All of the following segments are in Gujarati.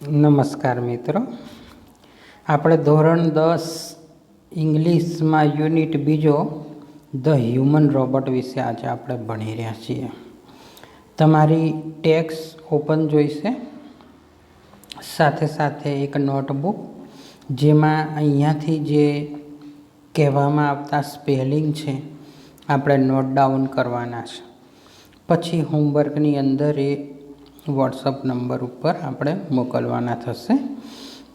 નમસ્કાર મિત્રો, આપણે ધોરણ 10 ઇંગ્લિશમાં યુનિટ બીજો ધ હ્યુમન રોબોટ વિશે આજે આપણે ભણી રહ્યા છીએ. તમારી ટેક્સ્ટ ઓપન જોઈશે, સાથે સાથે એક નોટબુક જેમાં અહીંયાથી જે કહેવામાં આવતા સ્પેલિંગ છે આપણે નોટ ડાઉન કરવાના છે. પછી હોમવર્કની અંદર એ વોટ્સઅપ નંબર ઉપર આપણે મોકલવાના થશે.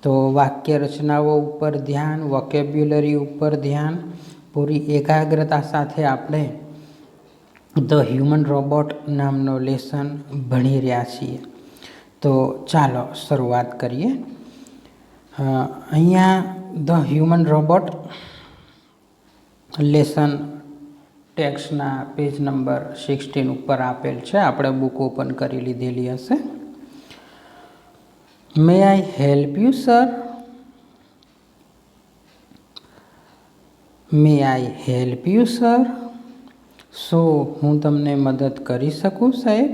તો વાક્ય રચનાઓ ઉપર ધ્યાન, વોકેબ્યુલરી ઉપર ધ્યાન, પૂરી એકાગ્રતા સાથે આપણે ધ હ્યુમન રોબોટ નામનો લેસન ભણી રહ્યા છીએ. તો ચાલો શરૂઆત કરીએ. અહીંયા ધ હ્યુમન રોબોટ લેસન ટેક્સ્ટના પેજ નંબર 16 ઉપર આપેલ છે. આપણે બુક ઓપન કરી લીધેલી હશે. May I help you sir? May I help you sir? શું હું તમને મદદ કરી શકું સાહેબ?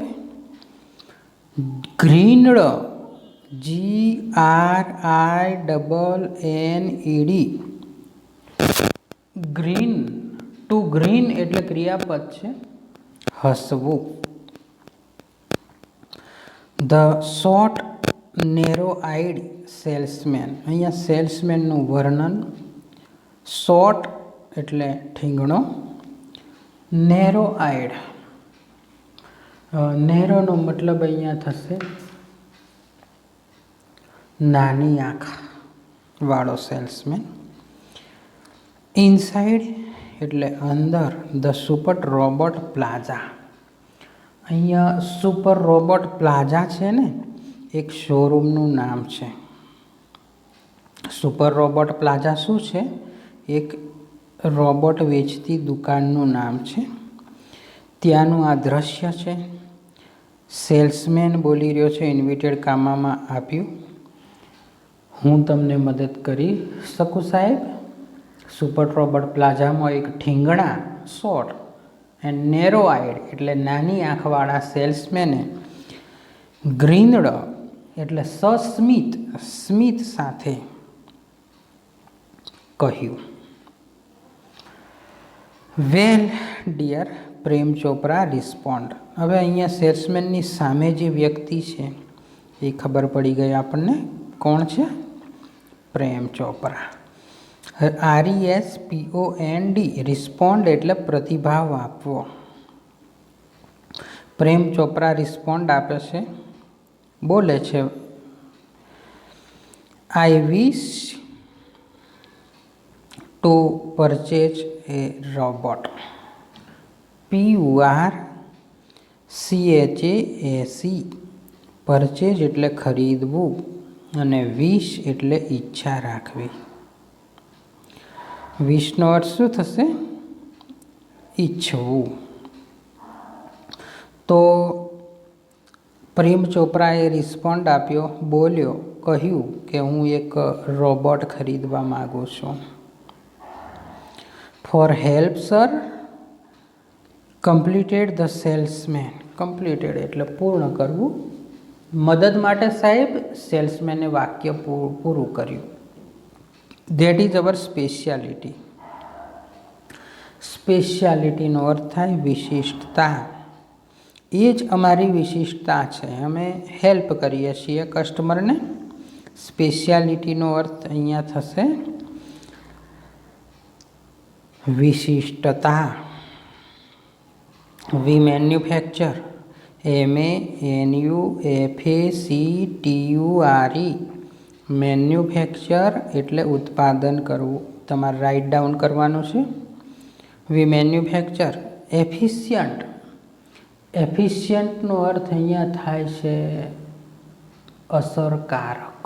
Grinned, GRINNED, grin, to grin એટલે ક્રિયાપદ છે, હસવું. The short narrow eyed salesman, અહીંયા સેલ્સમેનનું વર્ણન. શોર્ટ એટલે ઠીંગણો, નેરો આઈડ, નેરોનો મતલબ અહીંયા થશે નાની આંખ વાળો સેલ્સમેન. ઇનસાઇડ એટલે અંદર. ધ સુપર રોબોટ પ્લાઝા, અહીંયા સુપર રોબોટ પ્લાઝા છે ને, એક શોરૂમનું નામ છે. સુપર રોબોટ પ્લાઝા શું છે? એક રોબોટ વેચતી દુકાનનું નામ છે. ત્યાંનું આ દ્રશ્ય છે. સેલ્સમેન બોલી રહ્યો છે, ઇન્વિટેડ કામમાં આપ્યું, હું તમને મદદ કરી શકું સાહેબ? સુપર રોબોટ પ્લાઝામાં એક ઠીંગણા, શોર્ટ એન્ડ નેરો આઈડ એટલે નાની આંખવાળા સેલ્સમેને ગ્રીનડ એટલે સસ્મિત, સ્મિત સાથે કહ્યું. વેલ ડિયર, પ્રેમ ચોપરા રિસ્પોન્ડ. હવે અહીંયા સેલ્સમેનની સામે જે વ્યક્તિ છે એ ખબર પડી ગઈ આપણને કોણ છે? પ્રેમ ચોપરા. RESPOND, રિસ્પોન્ડ એટલે પ્રતિભાવ આપવો. પ્રેમ ચોપરા રિસ્પોન્ડ આપે છે, બોલે છે, I wish to purchase a robot. PURCHASE, purchase એટલે ખરીદવું અને વિશ એટલે ઈચ્છા રાખવી. વિશનો અર્થ શું થશે? ઈચ્છવું. તો પ્રેમ ચોપરાએ રિસ્પોન્ડ આપ્યો, બોલ્યો, કહ્યું કે હું એક રોબોટ ખરીદવા માગું છું. For help sir, completed the salesman. Completed એટલે પૂર્ણ કરવું. મદદ માટે સાહેબ, સેલ્સમેને વાક્ય પૂરું કર્યું. That is our speciality. સ્પેશિયાલિટીનો અર્થ થાય વિશિષ્ટતા. એ જ અમારી વિશિષ્ટતા છે, અમે હેલ્પ કરીએ છીએ કસ્ટમરને. સ્પેશિયાલિટીનો અર્થ અહીંયા થશે વિશિષ્ટતા. વી મેન્યુફેક્ચર, MANUFACTURE, મેન્યુફેક્ચર એટલે ઉત્પાદન કરવું. તમારે રાઇટ ડાઉન કરવાનું છે. વી મેન્યુફેક્ચર એફિશિયન્ટ. એફિશિયન્ટનો અર્થ અહીંયા થાય છે અસરકારક,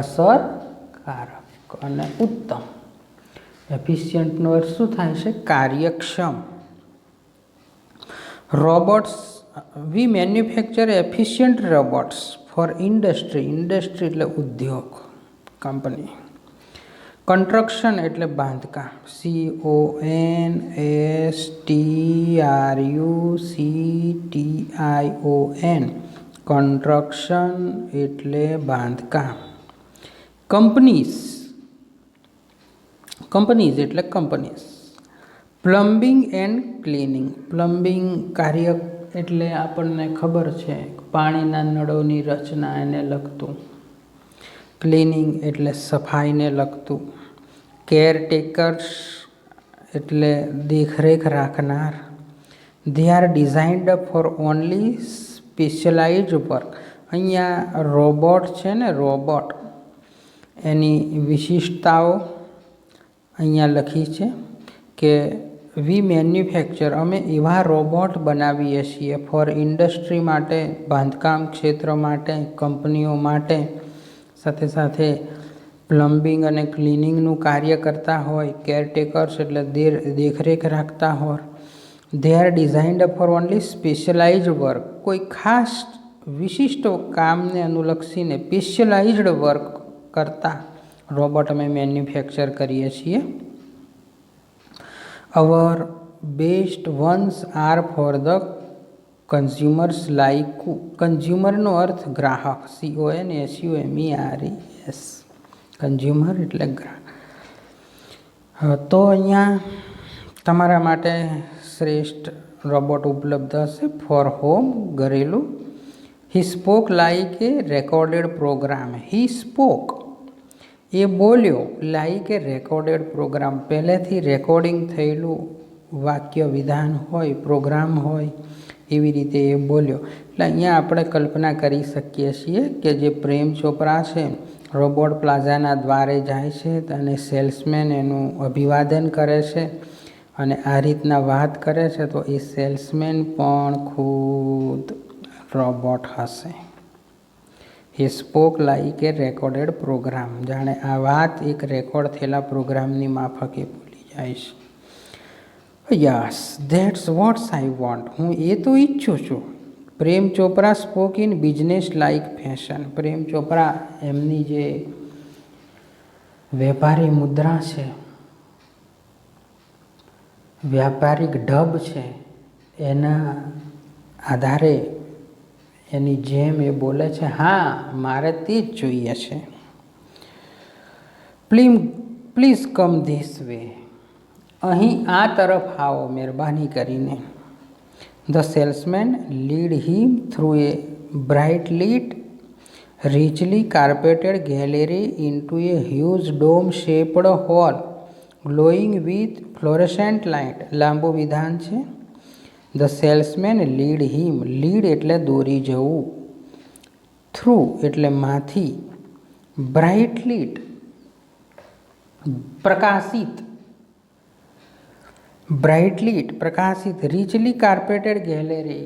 અસરકારક અને ઉત્તમ. એફિશિયન્ટનો અર્થ શું થાય છે? કાર્યક્ષમ. Robots, we manufacture efficient robots for industry. Industry એટલે ઉદ્યોગ, કંપની. કન્સ્ટ્રક્શન એટલે બાંધકામ. CONSTRUCTION, કન્સ્ટ્રક્શન એટલે બાંધકામ. કંપનીઝ એટલે companies. Plumbing and cleaning. Plumbing કાર્ય એટલે આપણને ખબર છે પાણીના નળોની રચના એને લગતું. ક્લિનિંગ એટલે સફાઈને લગતું. કેરટેકર્સ એટલે દેખરેખ રાખનાર. They are designed for only specialised work. અહીંયા રોબોટ છે ને, રોબોટ એની વિશિષ્ટતાઓ અહીંયા લખી છે કે વી મેન્યુફેક્ચર, અમે એવા રોબોટ બનાવીએ છીએ ફોર ઇન્ડસ્ટ્રી માટે, બાંધકામ ક્ષેત્ર માટે, કંપનીઓ માટે, સાથે સાથે પ્લમ્બિંગ અને ક્લિનિંગનું કાર્ય કરતા હોય. કેરટેકર્સ એટલે દેખરેખ રાખતા હોય. They are designed for only specialised work. કોઈ ખાસ વિશિષ્ટ કામને અનુલક્ષીને સ્પેશિયલાઇઝ્ડ વર્ક કરતા રોબોટ અમે મેન્યુફેક્ચર કરીએ છીએ. Our best ones are for the consumers like. કન્ઝ્યુમરનો અર્થ ગ્રાહક, CONSUMERES. કન્ઝ્યુમર એટલે ગ્રાહક. તો અહીંયા તમારા માટે શ્રેષ્ઠ રોબોટ ઉપલબ્ધ હશે ફોર હોમ, ઘરેલું. He spoke like a recorded programme. He spoke એ બોલ્યો, લાઇક એ રેકોર્ડેડ પ્રોગ્રામ, પહેલેથી રેકોર્ડિંગ થયેલું વાક્ય વિધાન હોય, પ્રોગ્રામ હોય, એવી રીતે એ બોલ્યો. એટલે અહીંયા આપણે કલ્પના કરી શકીએ છીએ કે જે પ્રેમ ચોપરા છે રોબોટ પ્લાઝાના દ્વારે જાય છે અને સેલ્સમેન એનું અભિવાદન કરે છે અને આ રીતના વાત કરે છે, તો એ સેલ્સમેન પણ ખુદ રોબોટ હશે. He spoke like a recorded programme. જાણે આ વાત એક રેકોર્ડ થયેલા પ્રોગ્રામની માફકે બોલી જાય છે. Yes, that's what's I want. હું એ તો ઈચ્છું છું. Prem Chopra spoke in business like fashion. Prem Chopra એમની જે વેપારી મુદ્રા છે, વ્યાપારિક ઢબ છે, એના આધારે એની જેમ એ બોલે છે, હા મારે તે જ જોઈએ છે. Please come this way. અહીં આ તરફ આવો મહેરબાની કરીને. The salesman led him through a bright lit richly carpeted gallery into a huge dome-shaped hall glowing with fluorescent light. લાંબુ વિધાન છે. The salesman led him. Lead એટલે દોરી જવું, થ્રુ એટલે માંથી, બ્રાઇટ લીટ પ્રકાશિત, બ્રાઇટ લીટ પ્રકાશિત, રીચલી કાર્પેટેડ ગેલેરી.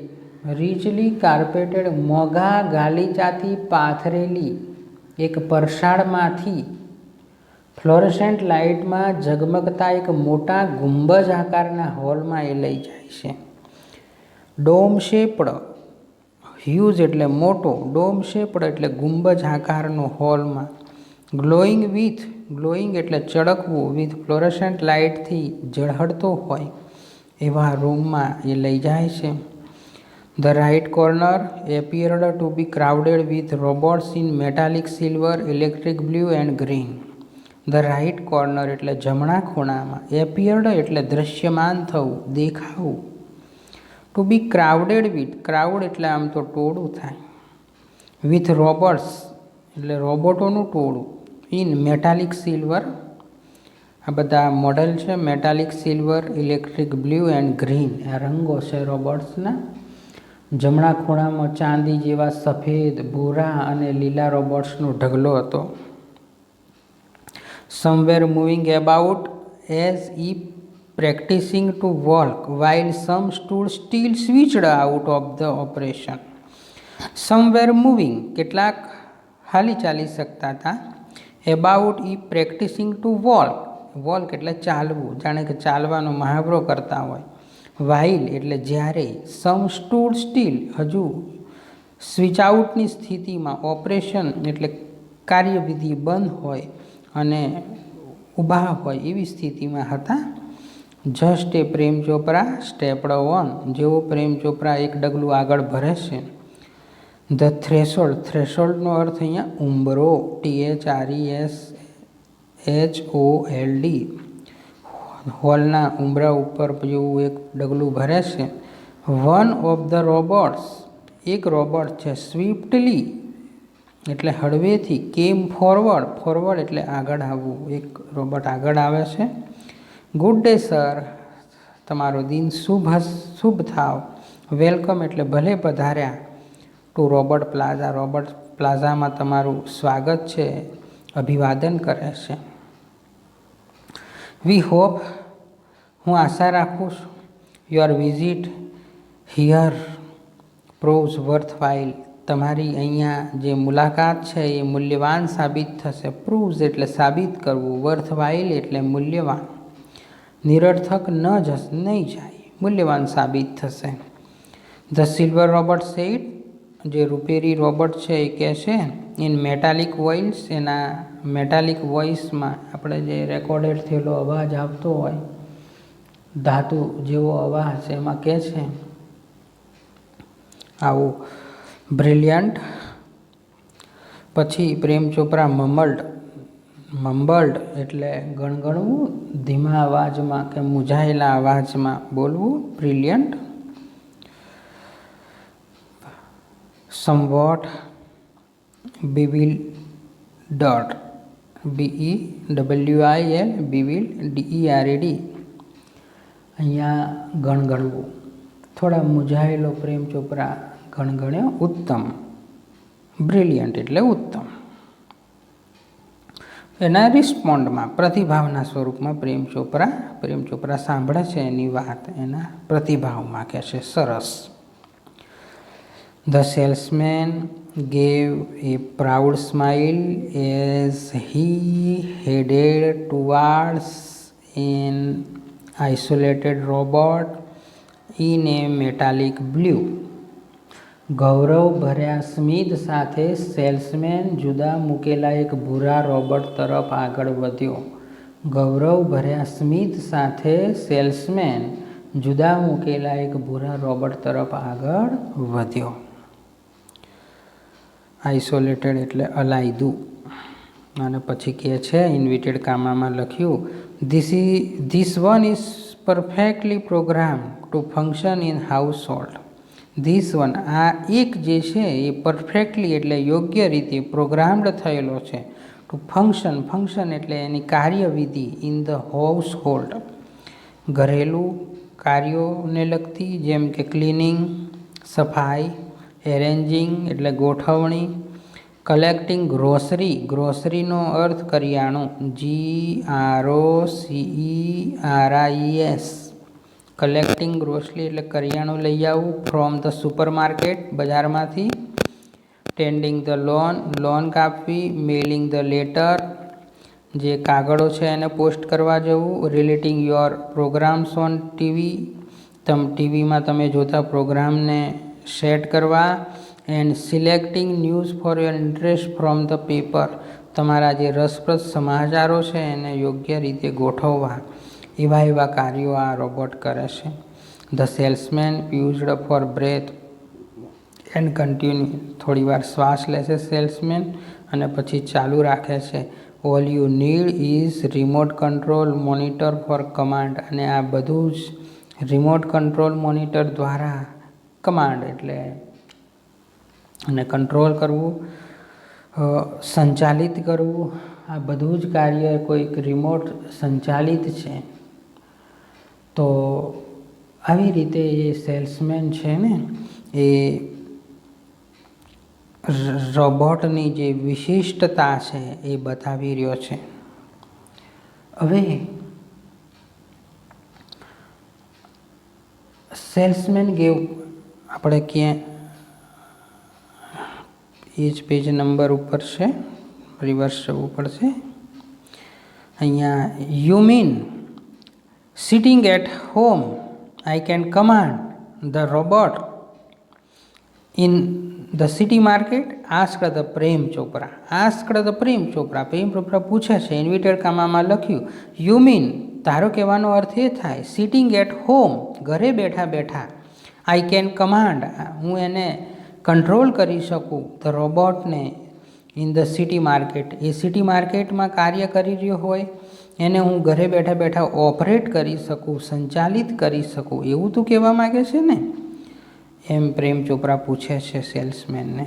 રીચલી કાર્પેટેડ મોઘા ગાલીચાથી પાથરેલી એક પરસાળમાંથી ફ્લોરેસેન્ટ લાઇટમાં ઝગમગતા એક મોટા ગુંબજ આકારના હોલમાં એ લઈ જાય છે. ડોમ શેપડ, હ્યુજ એટલે મોટો, ડોમ શેપડ એટલે ગુંબજ આકારનો હોલમાં, ગ્લોઈંગ વિથ, ગ્લોઈંગ એટલે ચળકવું, વિથ ફ્લોરેસેન્ટ લાઇટથી ઝળહળતો હોય એવા રૂમમાં એ લઈ જાય છે. The right corner appeared to be crowded with robots in metallic silver, electric blue and green. The right corner એટલે જમણા ખૂણામાં, appeared એટલે દ્રશ્યમાન થવું, દેખાવું, to be crowded with, crowd એટલે આમ તો ટોળું થાય, with robots એટલે રોબોટોનું ટોળું, in metallic silver આ બધા મોડલ છે, metallic silver, electric blue and green આ રંગો છે રોબોટ્સના. જમણા ખૂણામાં ચાંદી જેવા સફેદ, ભૂરા અને લીલા રોબોટ્સનો ઢગલો હતો. Some were moving about as if practising to walk while some stood still switched out of the operation. Some were moving કેટલાક હાલી ચાલી શકતા હતા. About if practising to walk, walk એટલે ચાલવું, જાણે કે ચાલવાનો મહાવરો કરતા હોય. વાઇલ એટલે જ્યારે, સમ સ્ટૂડ સ્ટીલ હજુ સ્વિચ આઉટની સ્થિતિમાં, ઓપરેશન એટલે કાર્યવિધિ બંધ હોય અને ઊભા હોય એવી સ્થિતિમાં હતા. Just A Prem Chopra stepped on, જેવો પ્રેમ ચોપરા એક ડગલું આગળ ભરે છે. ધ થ્રેશોલ્ડ, થ્રેશોલ્ડનો અર્થ અહીંયા ઉંબરો, THRESHOLD. હોલના ઉંબરા ઉપર જેવું એક ડગલું ભરે છે. વન ઓફ ધ રોબોટ્સ, એક રોબોટ છે. સ્વિફ્ટલી એટલે હળવેથી. કેમ ફોરવર્ડ, ફોરવર્ડ એટલે આગળ આવવું, એક રોબોટ આગળ આવે છે. ગુડ ડે સર, તમારો દિન શુભ થાવ. વેલકમ એટલે ભલે પધાર્યા. ટુ રોબોટ પ્લાઝા, રોબોટ પ્લાઝામાં તમારું સ્વાગત છે, અભિવાદન કરે છે. વી હોપ, હું આશા રાખું છું. યોર વિઝિટ હિયર પ્રોવ્સ વર્થવાઇલ, તમારી અહીંયા જે મુલાકાત છે એ મૂલ્યવાન સાબિત થશે. પ્રૂવ્સ એટલે સાબિત કરવું, વર્થવાઇલ એટલે મૂલ્યવાન, નિરર્થક નહીં જાય, મૂલ્યવાન સાબિત થશે. ધ સિલ્વર રોબોટ સેડ, જે રૂપેરી રોબોટ છે એ કહે છે. ઇન મેટાલિક વોઇસ, એના મેટાલિક વોઇસમાં આપણે જે રેકોર્ડેડ થયેલો અવાજ આવતો હોય, ધાતુ જેવો અવાજ, એમાં કહે છે આવું બ્રિલિયન્ટ. પછી પ્રેમ ચોપરા મમ્બલ્ડ એટલે ગણગણવું, ધીમા અવાજમાં કે મૂંઝાયેલા અવાજમાં બોલવું, brilliant. Somewhat bewildered, BEWIL, DERED, અહીંયા ગણગણવું, થોડા મૂંઝાયેલો પ્રેમ ચોપરા ગણગણ્યો, ઉત્તમ. બ્રિલિયન્ટ એટલે ઉત્તમ. એના રિસ્પોન્ડમાં પ્રતિભાવના સ્વરૂપમાં પ્રેમ ચોપરા સાંભળે છે એની વાત, એના પ્રતિભાવમાં કહે છે સરસ. The salesman gave a proud smile as he headed towards an isolated robot in a metallic blue. ગૌરવભર્યા સ્મિત સાથે સેલ્સમેન જુદા મૂકેલા એક ભૂરા રોબોટ તરફ આગળ વધ્યો. ગૌરવભર્યા સ્મિત સાથે સેલ્સમેન જુદા મૂકેલા એક ભૂરા રોબોટ તરફ આગળ વધ્યો. આઇસોલેટેડ એટલે અલાયદું. અને પછી કહે છે ઇન્વિટેડ કામામાં લખ્યું, this one is perfectly programme to function in household. This one, આ એક જે છે એ પરફેક્ટલી એટલે યોગ્ય રીતે પ્રોગ્રામ્ડ થયેલો છે. ટુ ફંક્શન એટલે એની કાર્યવિધિ. ઇન ધ હાઉસ હોલ્ડ, ઘરેલું કાર્યોને લગતી, જેમ કે ક્લિનિંગ સફાઈ, એરેન્જિંગ એટલે ગોઠવણી, કલેક્ટિંગ ગ્રોસરીનો અર્થ કરિયાણું, GROCERIES, કલેક્ટિંગ ગ્રોસરી એટલે કરિયાણું લઈ આવવું, ફ્રોમ ધ સુપરમાર્કેટ બજારમાંથી, ટેન્ડિંગ ધ લોન કાપવી, મેલિંગ ધ લેટર જે કાગળો છે એને પોસ્ટ કરવા જવું, relating your programmes on TV, ટીવીમાં તમે જોતા પ્રોગ્રામને સેટ કરવા, and selecting news for your interest from the paper, તમારા જે રસપ્રદ સમાચારો છે એને યોગ્ય રીતે ગોઠવવા, એવા કાર્યો આ રોબોટ કરે છે. The salesman used for breath and continue, થોડી વાર શ્વાસ લે છે સેલ્સમેન અને પછી ચાલુ રાખે છે. All you need is remote control monitor for command, અને આ બધું જ રિમોટ કંટ્રોલ મોનિટર દ્વારા કમાન્ડ એટલે અને કંટ્રોલ કરવું, સંચાલિત કરવું, આ બધું જ કાર્ય કોઈક રિમોટ સંચાલિત છે. તો આવી રીતે એ સેલ્સમેન છે ને એ રોબોટની જે વિશિષ્ટતા છે એ બતાવી રહ્યો છે. હવે સેલ્સમેન ગેવ, આપણે ક્યાં એ જ પેજ નંબર ઉપર છે, રિવર્સ જવું પડશે. અહીંયા you mean sitting at home I can command the robot in the city market, asked the Prem Chopra. Prem Chopra પૂછે છે, ઇન્વિટેડ કામામાં લખ્યું યુ મીન, તારો કહેવાનો અર્થ એ થાય, સિટિંગ એટ હોમ ઘરે બેઠા આઈ કેન કમાન્ડ, હું એને કંટ્રોલ કરી શકું ધ રોબોટને ઇન ધ સિટી માર્કેટ. એ સિટી માર્કેટમાં કાર્ય કરી રહ્યો હોય એને હું ઘરે બેઠા બેઠા ઓપરેટ કરી શકું, સંચાલિત કરી શકું, એવું તું કહેવા માગે છે ને? એમ પ્રેમ ચોપરા પૂછે છે સેલ્સમેનને.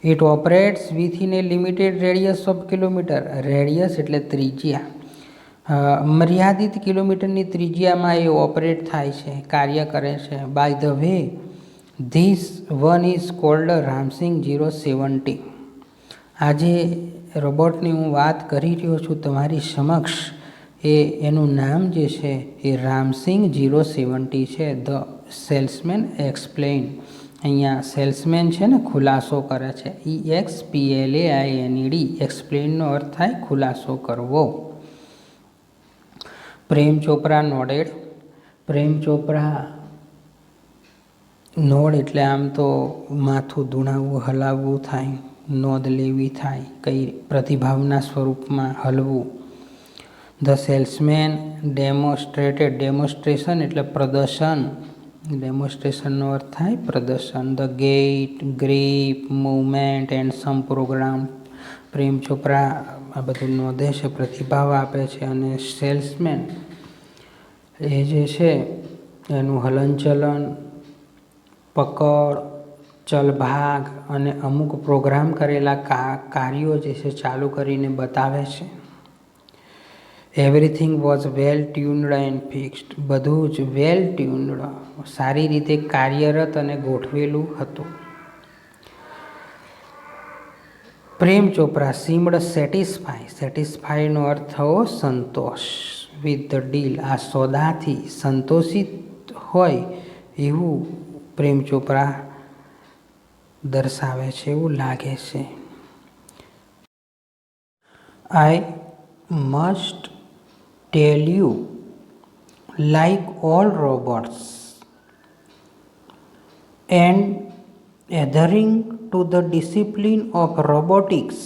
It operates within a limited radius of kilometre. Radius એટલે ત્રિજ્યા. મર્યાદિત કિલોમીટરની ત્રિજ્યામાં એ ઓપરેટ થાય છે, કાર્ય કરે છે. By the way, this one is called Ramsingh 070. આજે રોબોટની હું વાત કરી રહ્યો છું તમારી સમક્ષ, એનું નામ જે છે એ રામસિંગ 070 છે. The salesman explain. અહીંયા સેલ્સમેન છે ને ખુલાસો કરે છે. EXPLAINED. એક્સપ્લેનનો અર્થ થાય ખુલાસો કરવો. પ્રેમ ચોપરા નોડેડ. પ્રેમ ચોપરા નોડ એટલે આમ તો માથું ધૂણાવવું, હલાવવું થાય, નોંધ લેવી થાય, કઈ પ્રતિભાવના સ્વરૂપમાં હલવું. The salesman demonstrated. ડેમોન્સ્ટ્રેશન એટલે પ્રદર્શન. ડેમોન્સ્ટ્રેશનનો અર્થ થાય પ્રદર્શન. The gait, grip, movement and some programme. Prem Chopra આ બધું નોંધે છે, પ્રતિભાવ આપે છે, અને સેલ્સમેન એ જે છે એનું હલનચલન, પકડ, ચલભાગ અને અમુક પ્રોગ્રામ કરેલા કાર્યો જે છે ચાલુ કરીને બતાવે છે. Everything was well tuned and fixed. બધું જ વેલ ટ્યુન્ડ, સારી રીતે કાર્યરત અને ગોઠવેલું હતું. Prem Chopra seemed satisfy. સેટિસ્ફાઈનો અર્થ થયો સંતોષ. With the deal. આ સોદાથી સંતોષિત હોય એવું પ્રેમ ચોપરા દર્શાવે છે, એવું લાગે છે. I must tell you, like all robots and adhering to the discipline of robotics,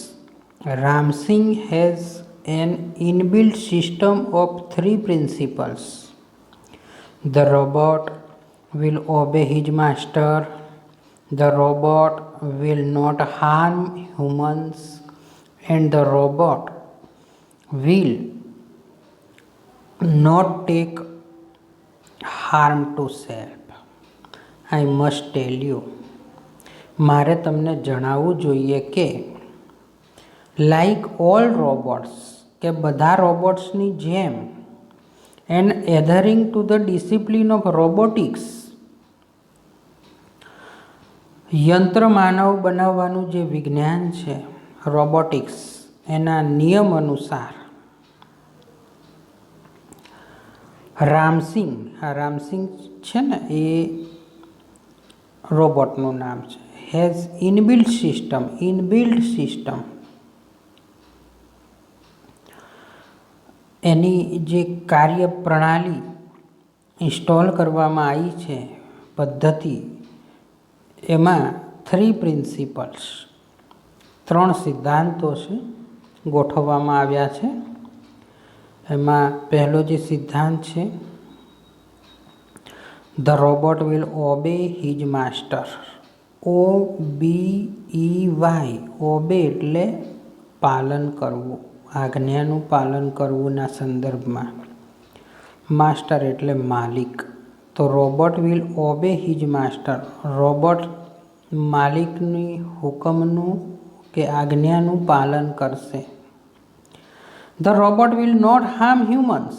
Ramsing has an inbuilt system of 3 principles. The robot will obey his master. The robot will not harm humans. And the robot will not take harm to self. I must tell you. મારે તમને જણાવવું જોઈએ કે લાઈક ઓલ રોબોટ્સ, કે બધા રોબોટ્સની જેમ, and adhering to the discipline of robotics, યંત્ર માનવ બનાવવાનું જે વિજ્ઞાન છે રોબોટિક્સ, એના નિયમ અનુસાર રામસિંગ, આ રામસિંગ છે ને એ રોબોટનું નામ છે. હેઝ ઇનબિલ્ટ સિસ્ટમ, એની જે કાર્ય પ્રણાલી ઇન્સ્ટોલ કરવામાં આવી છે, પદ્ધતિ, એમાં 3 પ્રિન્સિપલ્સ, 3 સિદ્ધાંતો છે, ગોઠવવામાં આવ્યા છે. એમાં પહેલો જે સિદ્ધાંત છે, the robot will obey his master. OBEY. Obey એટલે પાલન કરવું, આજ્ઞાનું પાલન કરવુંના સંદર્ભમાં. માસ્ટર એટલે માલિક. તો robot will obey his master. Robot માલિકની હુકમનું કે આજ્ઞાનું પાલન કરશે. The robot will not harm humans.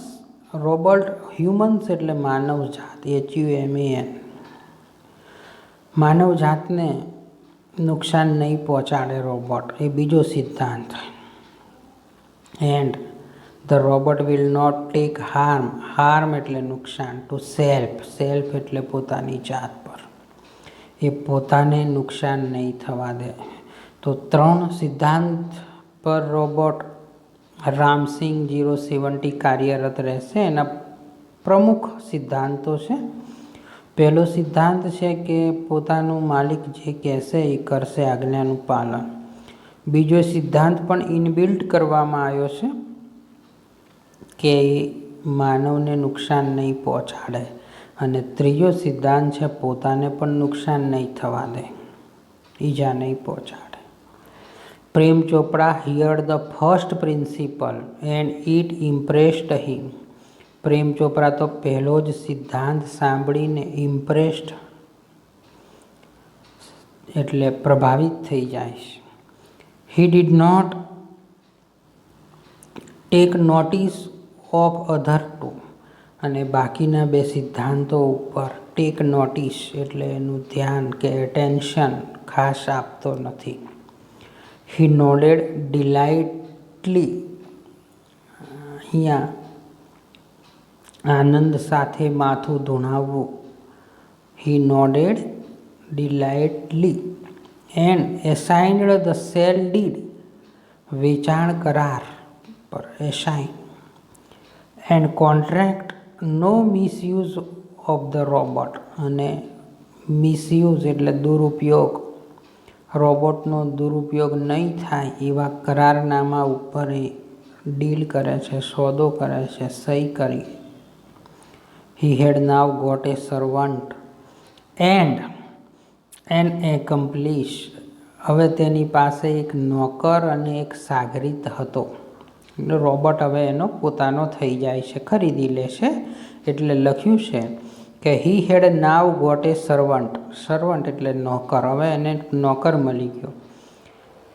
Robot, humans એટલે માનવજાત, HUMAN. માનવજાતને નુકસાન નહીં પહોંચાડે રોબોટ, એ બીજો સિદ્ધાંત. And the robot will not take harm. Harm એટલે નુકસાન. Two self. સેલ્ફ એટલે પોતાની જાત પર. એ પોતાને નુકસાન નહીં થવા દે. તો 3 સિદ્ધાંત પર રોબોટ રામસિંગ 070 કાર્યરત રહેશે. એના પ્રમુખ સિદ્ધાંતો છે. પહેલો સિદ્ધાંત છે કે પોતાનું માલિક જે કહેશે એ કરશે, આજ્ઞાનું પાલન. બીજો સિદ્ધાંત પણ ઇનબિલ્ટ કરવામાં આવ્યો છે કે માનવને નુકસાન નહીં પહોંચાડે. અને ત્રીજો સિદ્ધાંત છે પોતાને પણ નુકસાન નહીં થવા દે. ઈજા નહીં પહોંચાડે. Prem Chopra heard the first principle and it impressed him. Prem Chopra તો પહેલો જ સિદ્ધાંત સાંભળીને ઇમ્પ્રેસ્ડ એટલે પ્રભાવિત થઈ જાય છે. He did not take notice of other two. અને બાકીના બે સિદ્ધાંતો ઉપર ટેક નોટિસ એટલે એનું ધ્યાન કે એટેન્શન ખાસ આપતો નથી. He nodded delightedly. અહીંયા આનંદ સાથે માથું ધૂણાવવું. He nodded delightedly and assigned the sale deed. વેચાણ કરાર પર assign. And contract no misuse of the robot. અને મિસયુઝ એટલે દુરુપયોગ, રોબોટનો દુરુપયોગ નહીં થાય એવા કરારનામા ઉપર એ ડીલ કરે છે, સોદો કરે છે, સહી કરી. He had now got a servant and an accomplice. હવે તેની પાસે એક નોકર અને એક સાગરીત હતો. રોબોટ હવે એનો પોતાનો થઈ જાય છે, ખરીદી લે છે. એટલે લખ્યું છે કે he had now got a servant. Servant એટલે નોકર. હવે એને નોકર મળી ગયો.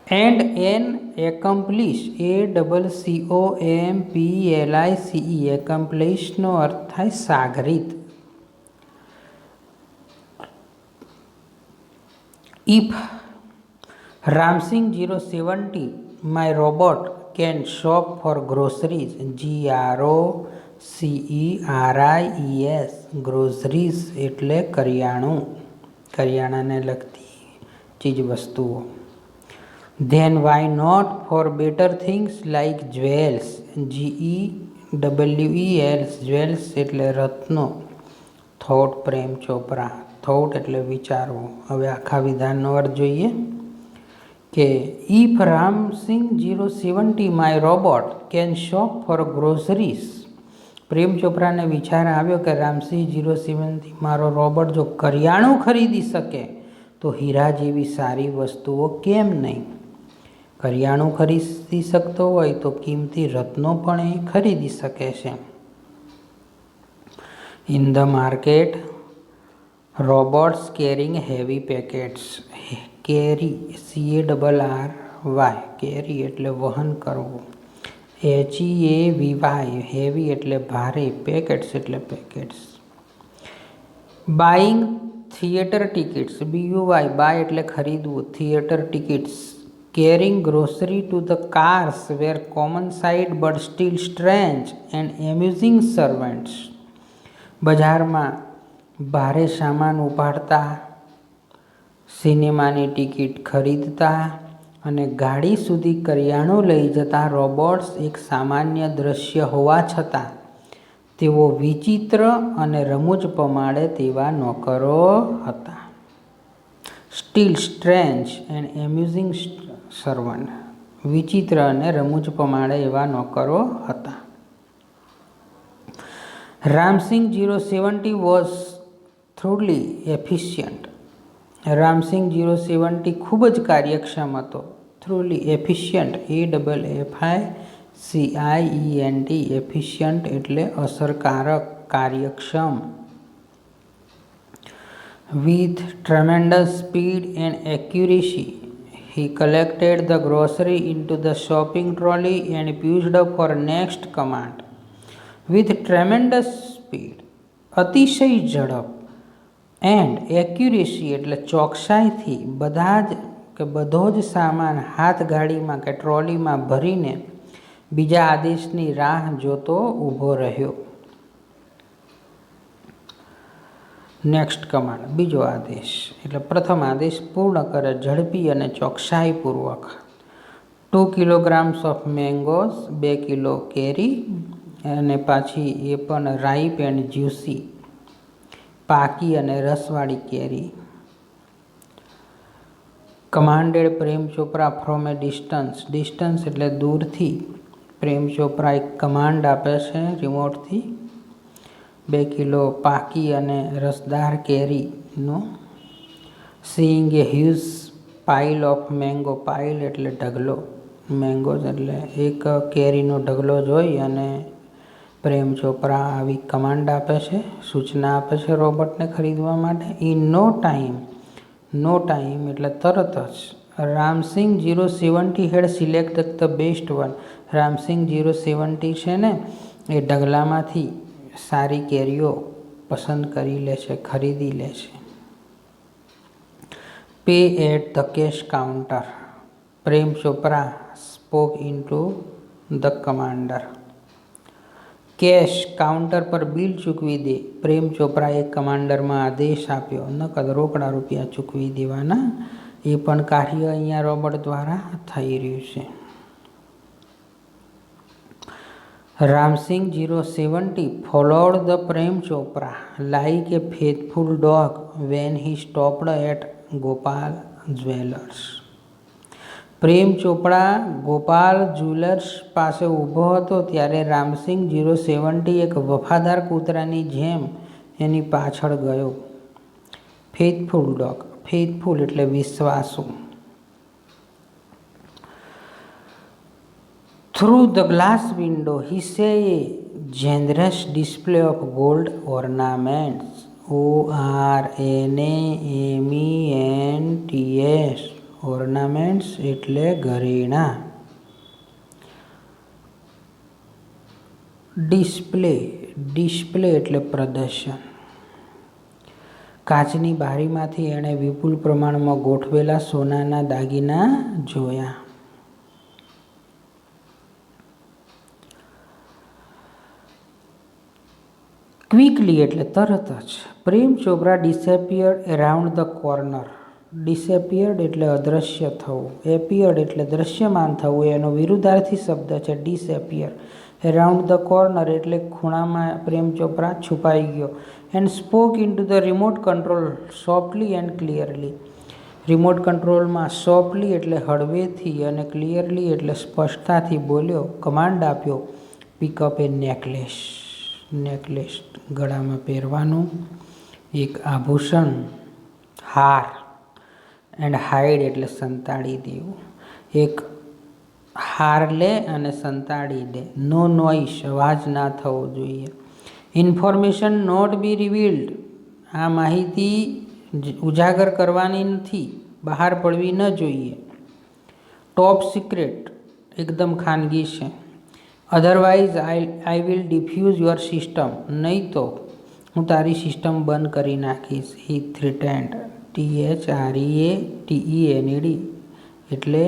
And an accomplice, ACCOMPLICE. એકમ્પ્લિશનો અર્થ થાય સાગરીત. If Ramsingh 070 my robot can shop for groceries. GROCERIES. Groceries એટલે કરિયાણું, કરિયાણાને લગતી ચીજ વસ્તુઓ. Then why not for better things like jewels. GEWELS. Jewels એટલે રત્નો. થોટ પ્રેમ ચોપરા. થોટ એટલે વિચારવું. હવે આખા વિધાનનો અર્થ જોઈએ કે if Ramsingh 070 my robot can shop for groceries. Prem ચોપરાને વિચાર આવ્યો કે રામસિંહ 070 મારો રોબોટ જો કરિયાણું ખરીદી શકે તો હીરા જેવી સારી વસ્તુઓ કેમ નહીં. કરિયાણું ખરીદી શકતો હોય તો કિંમતી રત્નો પણ એ ખરીદી શકે છે. In the market robots carrying heavy packets. Carry, CARRY. Carry એટલે વહન કરવું. HEAVY. હેવી એટલે ભારે. પેકેટ્સ એટલે packets. Buying theatre tickets. BUY. Buy એટલે ખરીદવું. Theatre tickets. Carrying grocery to the cars were common sight but still strange and amusing servants. બજારમાં ભારે સામાન ઉપાડતા, સિનેમાની ટિકિટ ખરીદતા અને ગાડી સુધી કરિયાણું લઈ જતા રોબોટ્સ એક સામાન્ય દ્રશ્ય હોવા છતાં તેઓ વિચિત્ર અને રમૂજ પમાડે તેવા નોકરો હતા. Still strange and amusing servant. વિચિત્ર અને રમૂજ પમાડે એવા નોકરો હતા. Ramsingh 070 was thoroughly efficient. Ramsingh 070 ખૂબ જ કાર્યક્ષમ હતો. થોડલી એફિશિયન્ટ, AFFICIENT. એફિશિયન્ટ એટલે અસરકારક, કાર્યક્ષમ. With tremendous speed and accuracy he collected the grocery into the shopping trolley and pushed for next command. With tremendous speed. અતિશય ઝડપ. એન્ડ એક્યુરેસી એટલે ચોકસાઈથી બધો જ સામાન હાથગાડીમાં કે ટ્રોલીમાં ભરીને બીજા આદેશની રાહ જોતો ઊભો રહ્યો. નેક્સ્ટ કમાન્ડ, બીજો આદેશ એટલે પ્રથમ આદેશ પૂર્ણ કરે ઝડપી અને ચોકસાઈપૂર્વક. 2 kilograms ઓફ મેંગોઝ. 2 કિલો કેરી. અને પાછી એ પણ રાઈપ એન્ડ જ્યુસી, પાકી અને રસવાળી કેરી. Commanded Prem Chopra from a distance. Distance એટલે દૂરથી. પ્રેમ ચોપરા એક કમાન્ડ આપે છે રિમોટથી. 2 કિલો પાકી અને રસદાર કેરીનો. Seeing A huge pile of mango, pile એટલે ઢગલો, મેંગોઝ એટલે એક કેરીનો ઢગલો જોઈ અને પ્રેમ ચોપરા આવી કમાન્ડ આપે છે, સૂચના આપે છે રોબોટને ખરીદવા માટે. In no time, no time એટલે તરત જ. Ramsingh 070 had selected the best one. Ramsingh 070 છે ને એ ઢગલામાંથી સારી કેરીઓ પસંદ કરી લે છે, ખરીદી લે છે. Pay at the cash counter. Prem Chopra spoke into the commander. Cash counter પર બિલ ચૂકવી દે. પ્રેમ ચોપરાએ કમાન્ડરમાં આદેશ આપ્યો. નકદ રોકડા રૂપિયા ચૂકવી દેવાના. એ પણ કાર્ય અહીંયા રોબોટ દ્વારા થઈ રહ્યું છે. Ram Singh 070 followed the Prem Chopra like a faithful dog when he stopped at Gopal Jewellers. Prem Chopra Gopal jewellers પાસે ઊભો હતો ત્યારે રામસિંગ 070 એક વફાદાર કૂતરાની જેમ એની પાછળ ગયો. ફેથફુલ ડોગ, ફેથફુલ એટલે વિશ્વાસુ. Through the glass window, he saw a generous display of gold ornaments. ornaments. ornaments એટલે ઘરેણા. ડિસ્પ્લે એટલે પ્રદર્શન. કાચની બારીમાંથી એણે વિપુલ પ્રમાણમાં ગોઠવેલા સોનાના દાગીના જોયા. ક્વિકલી એટલે તરત જ. Prem Chopra ડિસેપિયર્ડ around the corner. ડિસેપિયર્ડ એટલે અદૃશ્ય થવું, એપિયર્ડ એટલે દ્રશ્યમાન થવું. એનો વિરુદ્ધાર્થી શબ્દ છે ડિસેપિયર. અરાઉન્ડ ધ કોર્નર એટલે ખૂણામાં પ્રેમ ચોપરા છુપાઈ ગયો. And spoke into the remote control softly and clearly. Remote કંટ્રોલમાં સોફ્ટલી એટલે હળવેથી અને ક્લિયરલી એટલે સ્પષ્ટતાથી બોલ્યો, કમાન્ડ આપ્યો, પિકઅપ એ નેકલેસ. નેકલેસ ગળામાં પહેરવાનું એક આભૂષણ, હાર. એન્ડ હાઈડ એટલે સંતાડી દેવું. એક હાર લે અને સંતાડી દે. નો નોઈસ અવાજ ના થવો જોઈએ. Information not be revealed. આ માહિતી ઉજાગર કરવાની નથી, બહાર પડવી ન જોઈએ. ટોપ સિક્રેટ એકદમ ખાનગી છે. Otherwise I will diffuse your system. નહીં તો હું તારી સિસ્ટમ બંધ કરી નાખીશ. હી થ્રેટેન્ડ. THREATENED એટલે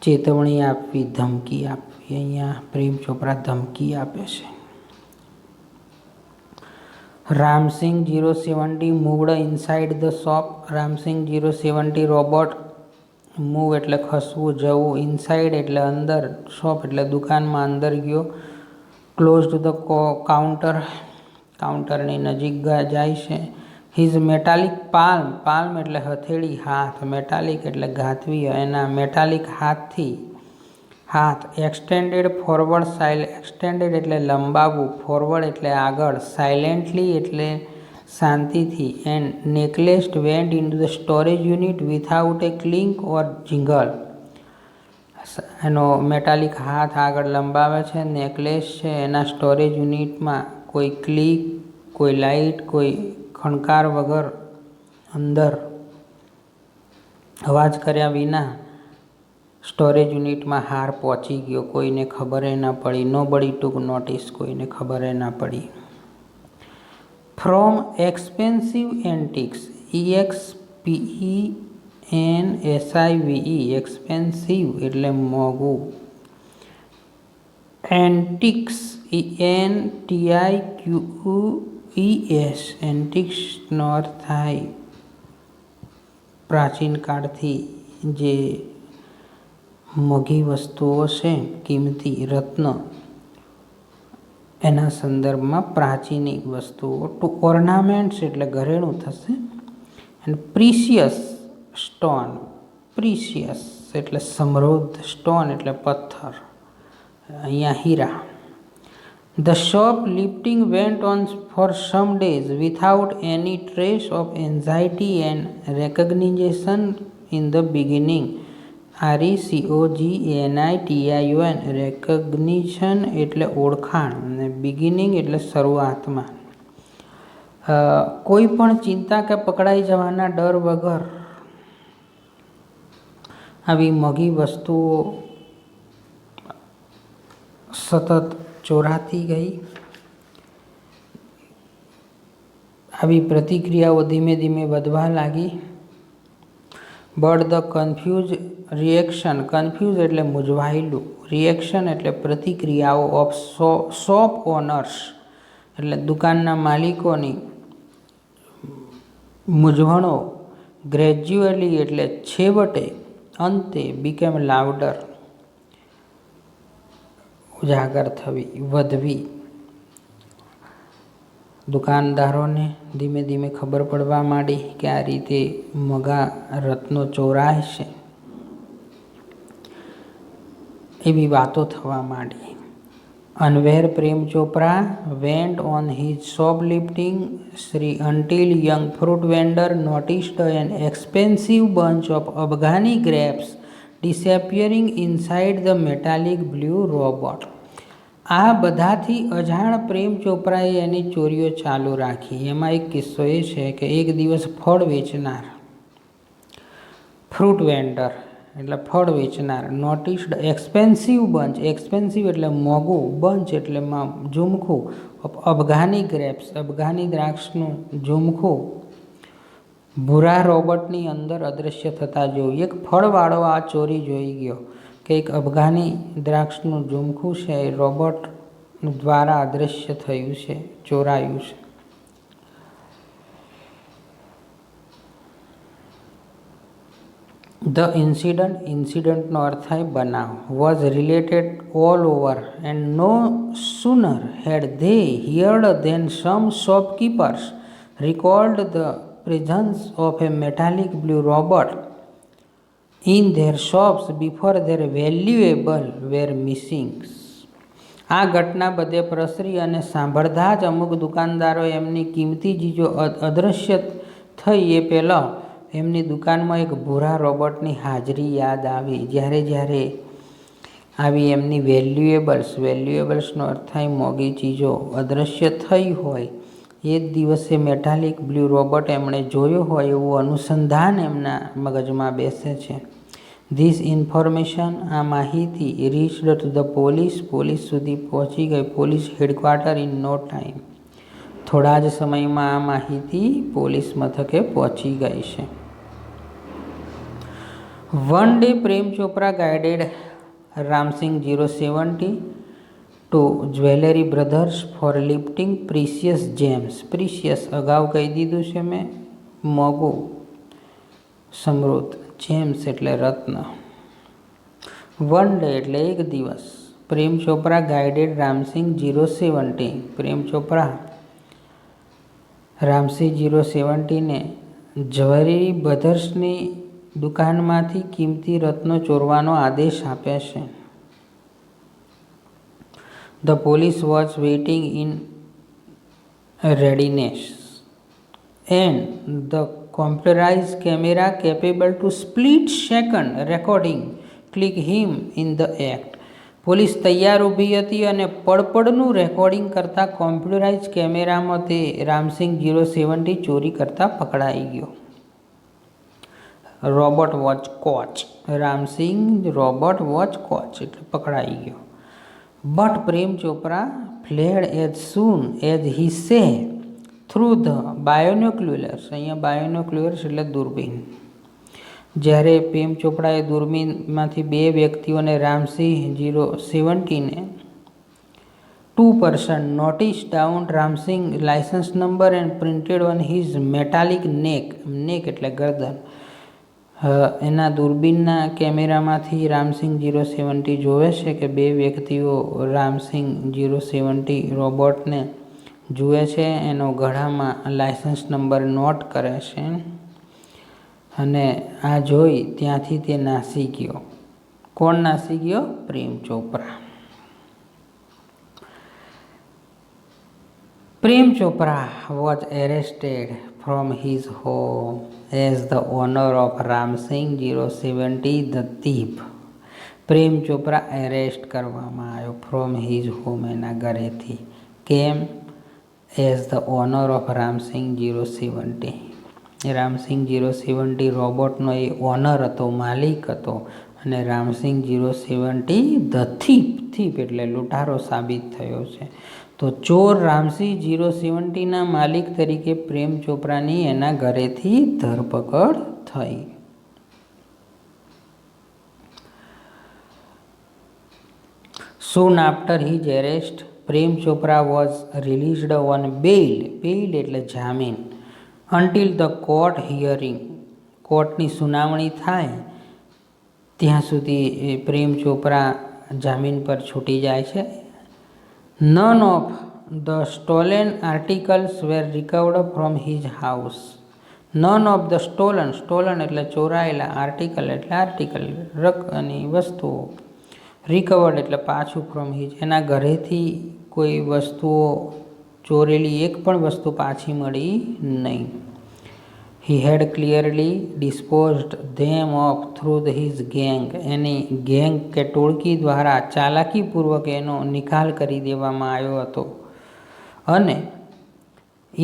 ચેતવણી આપવી, ધમકી આપવી. અહીંયા પ્રેમ ચોપરા ધમકી આપે છે. Ram Singh 070 moved inside the shop. Ram Singh 070 robot move એટલે ખસવું, જવું. ઇનસાઇડ એટલે અંદર, શોપ એટલે દુકાનમાં અંદર ગયો. ક્લોઝ ટુ ધ કાઉન્ટર, કાઉન્ટરની નજીક જાય છે. હિઝ મેટાલિક પાલ્મ, પાલ્મ એટલે હથેળી, હાથ. મેટાલિક એટલે ધાત્વીય. એના મેટાલિક હાથથી, હાથ એક્સટેન્ડેડ ફોરવર્ડ, એક્સટેન્ડેડ એટલે લંબાવવું, ફોરવર્ડ એટલે આગળ, સાયલેન્ટલી એટલે શાંતિથી. And necklaced went into the storage unit without a clink or jingle. એનો મેટાલિક હાથ આગળ લંબાવે છે, નેકલેસ છે એના સ્ટોરેજ યુનિટમાં કોઈ ક્લિક, કોઈ લાઇટ, કોઈ ખણકાર વગર અંદર અવાજ કર્યા વિના સ્ટોરેજ યુનિટમાં હાર પહોંચી ગયો. કોઈને ખબર ના પડી. Nobody took notice. કોઈને ખબર ના પડી. From expensive antiques. EXPENSIVE expensive એટલે મોંઘું. એન્ટિક્સ ENTIQUES એન્ટિક્સ નો અર્થ થાય પ્રાચીન કાળથી જે મોંઘી વસ્તુઓ છે, કિંમતી રત્ન, એના સંદર્ભમાં પ્રાચીન વસ્તુઓ. ટુ ઓર્નામેન્ટ્સ એટલે ઘરેણું થશે. And precious stone. પ્રિશિયસ એટલે સમૃદ્ધ, સ્ટોન એટલે પથ્થર, અહીંયા હીરા. The shoplifting went on for some days without any trace of anxiety and recognition in the beginning. RECOGNITION recognition એટલે ઓળખાણ અને બિગિનિંગ એટલે શરૂઆતમાં. કોઈ પણ ચિંતા કે પકડાઈ જવાના ડર વગર આવી મોંઘી વસ્તુઓ સતત ચોરાતી ગઈ. આવી પ્રતિક્રિયાઓ ધીમે ધીમે વધવા લાગી. But the confuse reaction, confuse એટલે મૂંઝવાયેલું, રિએક્શન એટલે પ્રતિક્રિયાઓ ઓફ શોપ ઓનર્સ એટલે દુકાનના માલિકોની મૂંઝવણો, ગ્રેજ્યુઅલી એટલે છેવટે, અંતે, બીકેમ લાઉડર ઉજાગર થવી, વધવી. દુકાનદારોને ધીમે ધીમે ખબર પડવા માંડી કે આ રીતે મોંઘા રત્નો ચોરાય છે. એવી વાતો થવા માંડી. Unaware Prem Chopra went on his shoplifting spree until young fruit vendor noticed an expensive bunch of Afghani grapes disappearing inside the metallic blue robot. આ બધાથી અજાણ પ્રેમ ચોપરાએ એની ચોરીઓ ચાલુ રાખી. એમાં એક કિસ્સો એ છે કે એક દિવસ ફળ વેચનાર, ફ્રૂટ વેન્ડર એટલે ફળ વેચનાર, નોટિસ્ડ એક્સપેન્સિવ બંચ, એક્સપેન્સિવ એટલે મોંઘું, બંચ એટલે ઝુમખું, અફઘાની ગ્રેપ્સ, અફઘાની દ્રાક્ષનું ઝુમખું ભૂરા રોબોટની અંદર અદૃશ્ય થતા જોયું. એક ફળવાળો આ ચોરી જોઈ ગયો કે એક અફઘાની દ્રાક્ષનું ઝુમખું છે એ રોબોટ દ્વારા અદૃશ્ય થયું છે, ચોરાયું છે. The incidentનો અર્થ થાય બનાવ, was related all over and no sooner had they heard than some shopkeepers recalled the presence of a metallic blue robot in their shops before their valuable were missing. આ ઘટના બધે પ્રસરી અને સાંભળતા જ અમુક દુકાનદારો એમની કિંમતી ચીજો અદૃશ્ય થઈ એ પહેલાં એમની દુકાનમાં એક ભૂરા રોબોટની હાજરી યાદ આવી. જ્યારે આવી એમની વેલ્યુએબલ્સનો અર્થ થાય મોંઘી ચીજો અદૃશ્ય થઈ હોય એ જ દિવસે મેટાલિક બ્લુ રોબોટ એમણે જોયો હોય એવું અનુસંધાન એમના મગજમાં બેસે છે. ધીસ ઇન્ફોર્મેશન, આ માહિતી, reached to the police, police સુધી પહોંચી ગઈ, police headquarter in no time. થોડા જ સમયમાં આ માહિતી પોલીસ મથકે પહોંચી ગઈ છે. One day, Prem Chopra guided Ramsingh 070 to Jewelry Brothers for lifting precious gems. Precious અગાઉ કહી દીધું છે મેં, મોંઘું, સમૃદ્ધ, જેમ્સ એટલે રત્ન. વન ડે એટલે એક દિવસ. પ્રેમ ચોપરા ગાઈડેડ રામસિંહ 070, પ્રેમ ચોપરા રામસિંહ 070ને જ્વેલરી બ્રધર્સની દુકાનમાંથી કિંમતી રત્નો ચોરવાનો આદેશ આપે છે. The police was waiting in readiness and the computerized camera capable to split-second recording click him in the act. Police તૈયાર ઊભી હતી અને પડપડનું રેકોર્ડિંગ કરતા કોમ્પ્યુટરાઇઝ કેમેરામાં તે રામસિંહ 070 ચોરી કરતા પકડાઈ ગયો. Robot was caught, Ramsingh robot was caught એટલે પકડાઈ ગયો. But Prem Chopra fled as soon as he saw through the બાયોનોક્યુલર્સ. અહીંયા બાયોનોક્યુલર્સ એટલે દૂરબીન. જ્યારે પ્રેમ ચોપડાએ દૂરબીનમાંથી બે વ્યક્તિઓને Ramsinh 070ને 2 person noticed down Ramsingh license number and printed on his metallic neck એટલે ગરદન. એના દૂરબીનના કેમેરામાંથી રામસિંહ 070 જોવે છે કે બે વ્યક્તિઓ રામસિંહ 070 રોબોટને જુએ છે, એનો ગળામાં લાયસન્સ નંબર નોટ કરે છે અને આ જોઈ ત્યાંથી તે નાસી ગયો. કોણ નાસી ગયો? Prem Chopra. Prem Chopra was arrested from his home as the owner of Ramsing 070 The Thief. Prem Chopra arrest કરવામાં આવ્યો ફ્રોમ હિઝ હોમ, એના ઘરેથી. કેમ? As the owner of Ramsing 070. Ramsing 070 રોબોટનો એ ઓનર હતો, માલિક હતો. અને રામસિંગ 070 ધ થીપ એટલે લૂંટારો સાબિત થયો છે. તો ચોર રામસિંગ 070ના માલિક તરીકે પ્રેમ ચોપરાની એના ઘરેથી ધરપકડ થઈ. Soon after his arrest, Prem Chopra was released on bail. Bail એટલે જામીન. Until the court hearing. કોર્ટની સુનાવણી થાય ત્યાં સુધી પ્રેમ ચોપરા જામીન પર છૂટી જાય છે. None of the stolen articles were recovered from his house. None of the stolen એટલે ચોરાયેલા, આર્ટિકલ રકની વસ્તુઓ, રિકવર્ડ એટલે પાછું ફ્રોમ હિજ, એના ઘરેથી કોઈ વસ્તુઓ ચોરેલી એક પણ વસ્તુ પાછી મળી નહીં. He had clearly disposed them of through his gang. Any gang કે ટોળકી દ્વારા ચાલાકીપૂર્વક એનો નિકાલ કરી દેવામાં આવ્યો હતો. અને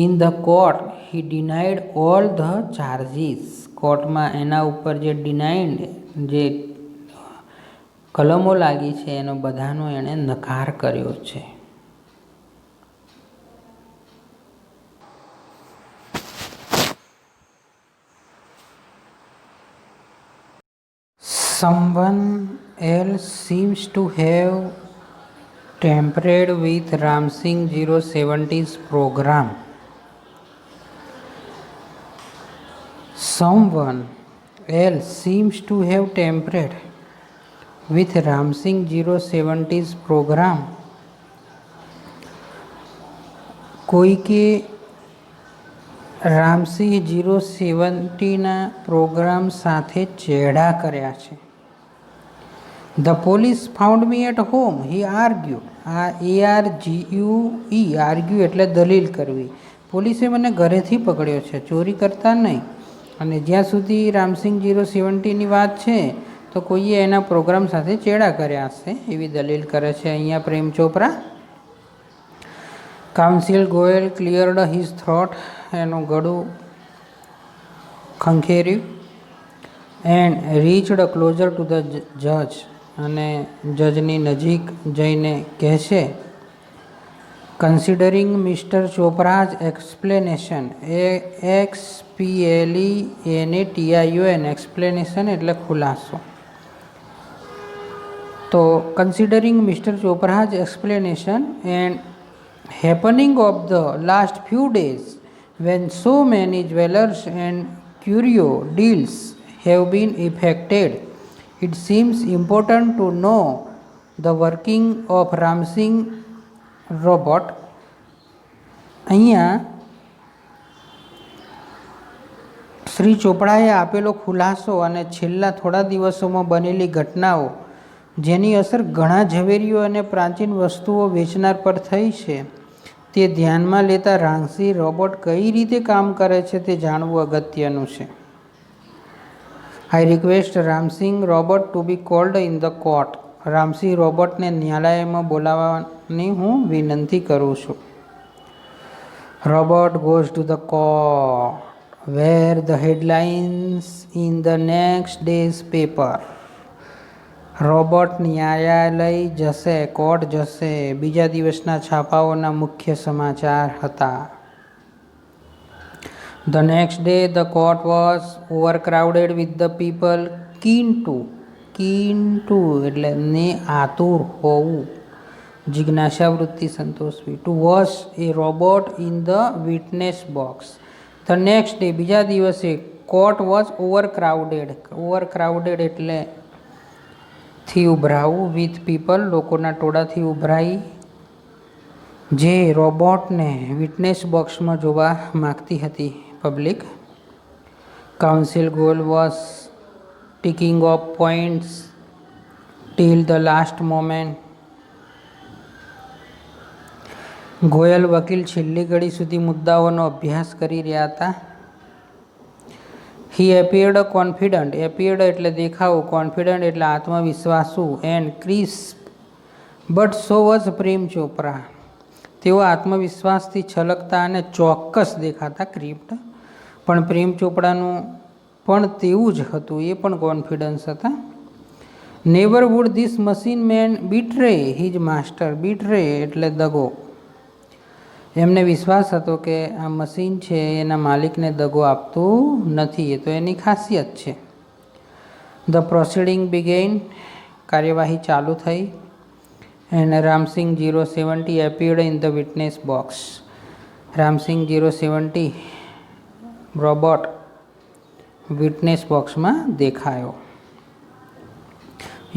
in the court he denied all the charges. કોર્ટમાં એના ઉપર જે ડિનાઇડ જે કલમો લાગી છે એનો બધાનો એણે નકાર કર્યો છે. Someone else seems to have tampered with Ramsing 070's program. Someone else seems to have tampered with Ramsing 070's program. કોઈકે રામસિંહ 070ના પ્રોગ્રામ સાથે ચેડા કર્યા છે. The police found me at home, he argued. આ ARGUE, આર્ગ્યુ એટલે દલીલ કરવી. પોલીસે મને ઘરેથી પકડ્યો છે, ચોરી કરતા નહીં. અને જ્યાં સુધી રામસિંગ 070ની વાત છે તો કોઈએ એના પ્રોગ્રામ સાથે ચેડા કર્યા હશે એવી દલીલ કરે છે અહીંયા Prem Chopra. Counsel Goyal cleared his throat, એનું ગળું ખંખેર્યું. And reached closer to the જજ, અને જજની નજીક જઈને કહે છે, considering mister Chopra's explanation, EXPLENATION, explanation એટલે ખુલાસો. તો considering mister Chopra's explanation and happening of the last few days when so many jewelers and curio deals have been affected, it seems important to know the working of Ramsing robot. અહીંયા શ્રી ચોપડાએ આપેલો ખુલાસો અને છેલ્લા થોડા દિવસોમાં બનેલી ઘટનાઓ જેની અસર ઘણા ઝવેરીઓ અને પ્રાચીન વસ્તુઓ વેચનાર પર થઈ છે તે ધ્યાનમાં લેતા રામસિંહ રોબોટ કઈ રીતે કામ કરે છે તે જાણવું અગત્યનું છે. I request Ramsing robot to be called in the court. Ramsinh રોબોટને ન્યાયાલયમાં બોલાવવાની હું વિનંતી કરું છું. Robot goes to the court, where the headlines in the next day's paper. Robot ન્યાયાલય જશે, કોર્ટ જશે, બીજા દિવસના છાપાઓના મુખ્ય સમાચાર હતા. The next day the court was overcrowded with the people keen to એટલે ને આતુર હોવું, જિજ્ઞાસા વૃત્તિ સંતોષવી, to watch a robot in the witness box. The next day બીજા દિવસે court was overcrowded એટલે થી ઉભરાવું, with people લોકોના ટોળાથી ઉભરાઈ જે રોબોટને વિટનેસ બોક્સમાં જોવા માગતી હતી public. Council goal was ticking off points till the last moment. Goyal વકીલ છેલ્લી ઘડી સુધી મુદ્દાઓનો અભ્યાસ કરી રહ્યા હતા. હી એપિયર્ડ કોન્ફિડન્ટ. એપિયર્ડ એટલે દેખાવું, કોન્ફિડન્ટ એટલે આત્મવિશ્વાસુ, and crisp, but so was Prem Chopra. તેઓ આત્મવિશ્વાસથી છલકતા અને ચોક્કસ દેખાતા, ક્રિપ્ટ. પણ પ્રેમ ચોપડાનું પણ તેવું જ હતું, એ પણ કોન્ફિડન્સ હતા. Never would this machine man betray his master. Betray એટલે દગો. એમને વિશ્વાસ હતો કે આ મશીન છે એના માલિકને દગો આપતું નથી, એ તો એની ખાસિયત છે. The proceeding began. કાર્યવાહી ચાલુ થઈ. And Ramsing 070 appeared in the witness box. Ramsing 070 robot witness બોક્સમાં દેખાયો.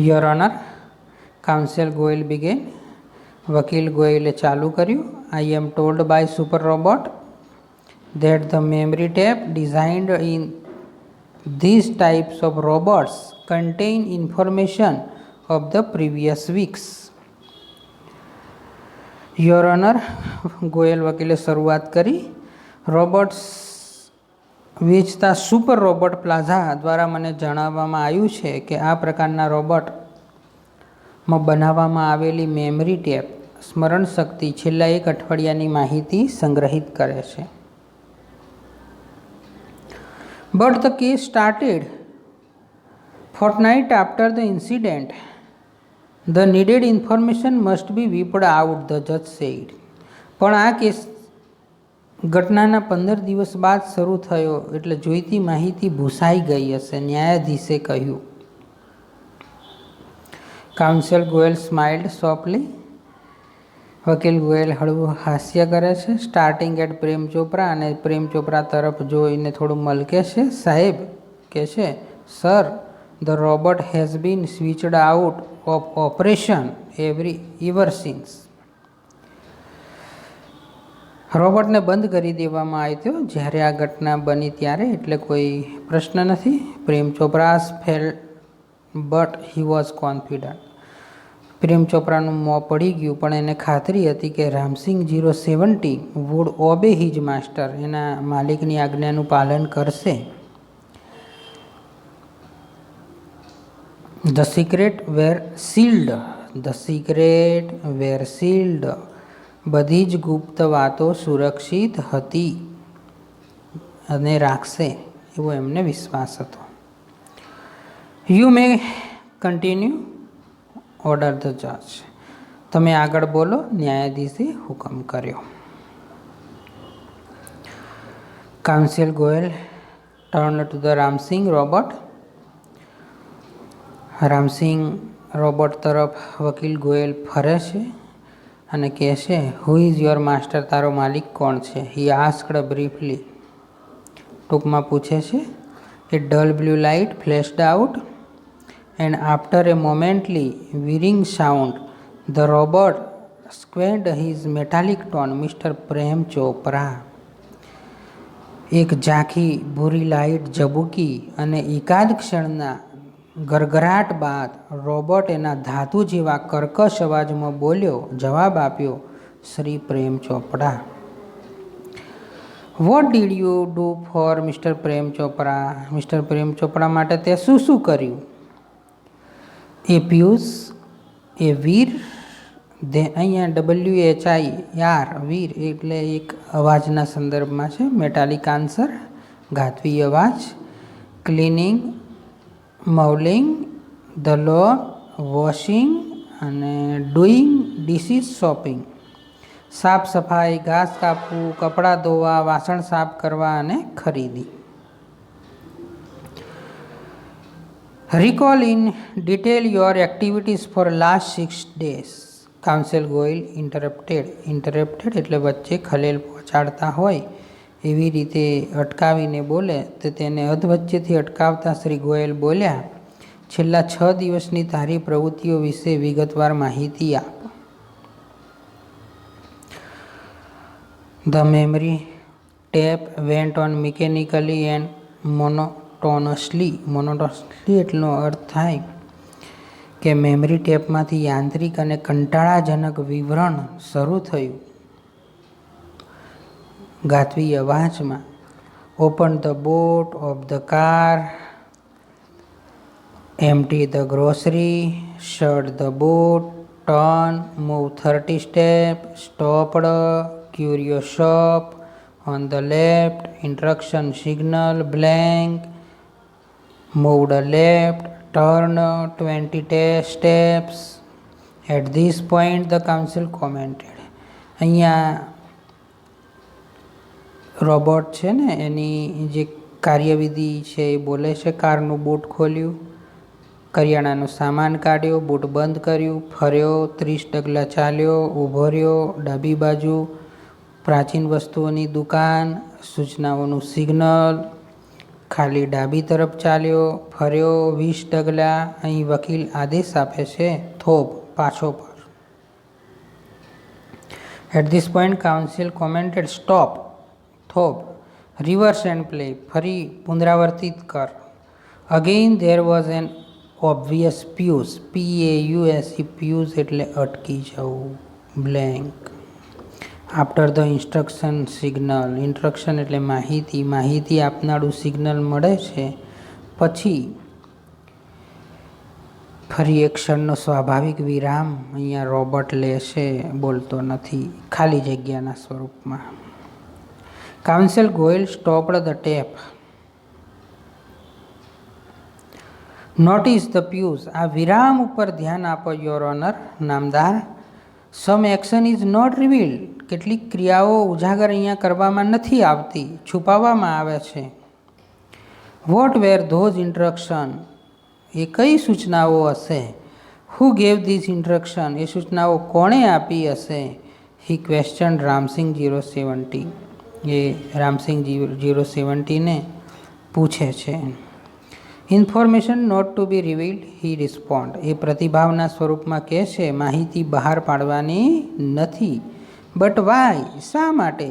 Your honour, counsel Goyal began. વકીલ ગોયલે ચાલુ કર્યું. I am told by super robot that the memory tape designed in these types of robots contain information of the previous weeks. Your Honor, Goyal વકીલે શરૂઆત કરી. રોબોટ્સ વેચતા સુપર રોબોટ પ્લાઝા દ્વારા મને જણાવવામાં આવ્યું છે કે આ પ્રકારના રોબોટમાં બનાવવામાં આવેલી મેમરી ટેપ સ્મરણ શક્તિ છેલ્લા 1 અઠવાડિયાની માહિતી સંગ્રહિત કરે છે. But the case started fortnight after the incident. The needed information must be whipped out, the judge said. પણ આ કેસ ઘટનાના 15 દિવસ બાદ શરૂ થયો, એટલે જોઈતી માહિતી ભૂસાઈ ગઈ હશે, ન્યાયાધીશે કહ્યું. Council Goyal smiled softly. વકીલ ગોયલ હળવું હાસ્ય કરે છે. સ્ટાર્ટિંગ એટ પ્રેમ ચોપરા, અને પ્રેમ ચોપરા તરફ જોઈને થોડું મલકે છે. સાહેબ કે છે, sir, the robot has been switched out of operation ever since. રોબોટને બંધ કરી દેવામાં આવ્યો જ્યારે આ ઘટના બની ત્યારે, એટલે કોઈ પ્રશ્ન નથી. Prem Chopra's fell but he was confident. Prem ચોપરાનું મોં પડી ગયું, પણ એને ખાતરી હતી કે Ramsing 070 would obey his master, એના માલિકની આજ્ઞાનું પાલન કરશે. The secret were sealed. The secret were sealed. બધી જ ગુપ્ત વાતો સુરક્ષિત હતી અને રાખશે એવો એમને વિશ્વાસ હતો. You may continue, order the જજ. તમે આગળ બોલો, ન્યાયાધીશે હુકમ કર્યો. Council Goyal turn to the Ram Singh robot. Ram Singh robot તરફ વકીલ ગોયલ ફરે છે અને કહે છે, હુ ઇઝ યોર માસ્ટર? તારો માલિક કોણ છે? He asked briefly. ટૂંકમાં પૂછે છે. A dull blue light flashed out, and after a momentary whirring sound, the robot squeezed his metallic tone, Mr. Prem Chopra. એક ઝાંખી ભૂરી લાઇટ ઝબૂકી અને એકાદ ક્ષણના ગરગરાટ બાદ રોબોટ એના ધાતુ જેવા કર્કશ અવાજમાં બોલ્યો, જવાબ આપ્યો, Shri Prem Chopra. What did you do for mister Prem Chopra? Mister Prem Chopra માટે તે શું કર્યું? એ પિયુષ, એ વીર. અહીંયા WHIR વીર એટલે એક અવાજના સંદર્ભમાં છે. મેટાલિક આન્સર, ઘાતવી અવાજ. ક્લિનિંગ, મૌલિંગ, ધ લો, વોશિંગ અને ડુઈંગ ડિશિસ, શોપિંગ. સાફ સફાઈ, ઘાસ કાપવું, કપડાં ધોવા, વાસણ સાફ કરવા અને ખરીદી. Recall in detail your activities for last 6 days. Council Goyal interrupted એટલે વચ્ચે ખલેલ પહોંચાડતા હોય એવી રીતે અટકાવીને બોલે તો તેને અધવચ્ચેથી અટકાવતા શ્રી ગોયલ બોલ્યા, છેલ્લા 6 દિવસની તારી પ્રવૃત્તિઓ વિશે વિગતવાર માહિતી આપ. The memory tape went on mechanically and monotonously એટલનો અર્થ થાય કે મેમરી ટેપમાંથી યાંત્રિક અને કંટાળાજનક વિવરણ શરૂ થયું. ગાતવી અવાજમાં. Open the boat of the car, empty the grocery, shut the boot, turn, move 30 steps, stopped, curious shop, on the left, instruction signal, blank, moved left, turn 20 steps. At this point the council commented. અહીંયા રોબોટ છે ને એની જે કાર્યવિધિ છે એ બોલે છે. કારનું બૂટ ખોલ્યું, કરિયાણાનો સામાન કાઢ્યો, બૂટ બંધ કર્યું, ફર્યો, 30 ડગલા ચાલ્યો, ઊભો રહ્યો, ડાબી બાજુ પ્રાચીન વસ્તુઓની દુકાન, સૂચનાઓનું સિગ્નલ, ખાલી ડાબી તરફ ચાલ્યો, ફર્યો 20 ડગલા. અહીં વકીલ આદેશ આપે છે, થોભ, પાછો પર. At this point counsel commented, stop, થોભ, રિવર્સ એન્ડ પ્લે, ફરી પુનરાવર્તિત કર. Again there was an obvious pause, PAUSE, pause એટલે અટકી જવું, blank. After the instruction signal, instruction એટલે માહિતી, માહિતી આપનારું સિગ્નલ મળે છે પછી ફરી એક ક્ષણનો સ્વાભાવિક વિરામ અહીંયા રોબોટ લે છે, બોલતો નથી, ખાલી જગ્યાના સ્વરૂપમાં. Counsel Goyal stopped the tape. Notice the pause, આ વિરામ ઉપર ધ્યાન આપો યોર ઓનર, નામદાર. Some action is not revealed, કેટલીક ક્રિયાઓ ઉજાગર અહીંયા કરવામાં નથી આવતી, છુપાવવામાં આવે છે. વોટ વેર ધોઝ ઇન્સ્ટ્રક્શન, એ કઈ સૂચનાઓ હશે. હુ ગેવ ધીઝ ઇન્સ્ટ્રક્શન, એ સૂચનાઓ કોણે આપી હશે. હી ક્વેશ્ચન રામસિંગ 070, એ રામસિંગ 070 ને પૂછે છે. Information not to be revealed, he respond, એ પ્રતિભાવના સ્વરૂપમાં કહે છે માહિતી બહાર પાડવાની નથી. બટ વાય, શા માટે.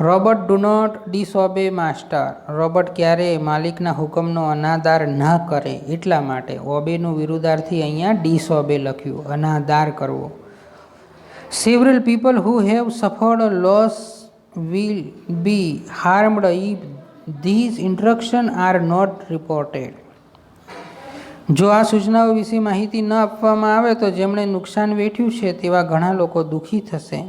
Robot do not disobey master, robot ક્યારેય માલિકના હુકમનો અનાદર ન કરે એટલા માટે. ઓબેનું વિરુદ્ધાર્થી અહીંયા ડિસઓબે લખ્યું, અનાદર કરવો. Several people who have suffered loss will be harmed if these instruction are not reported, જો આ સૂચનાઓ વિશે માહિતી ન આપવામાં આવે તો જેમણે નુકસાન વેઠ્યું છે તેવા ઘણા લોકો દુઃખી થશે.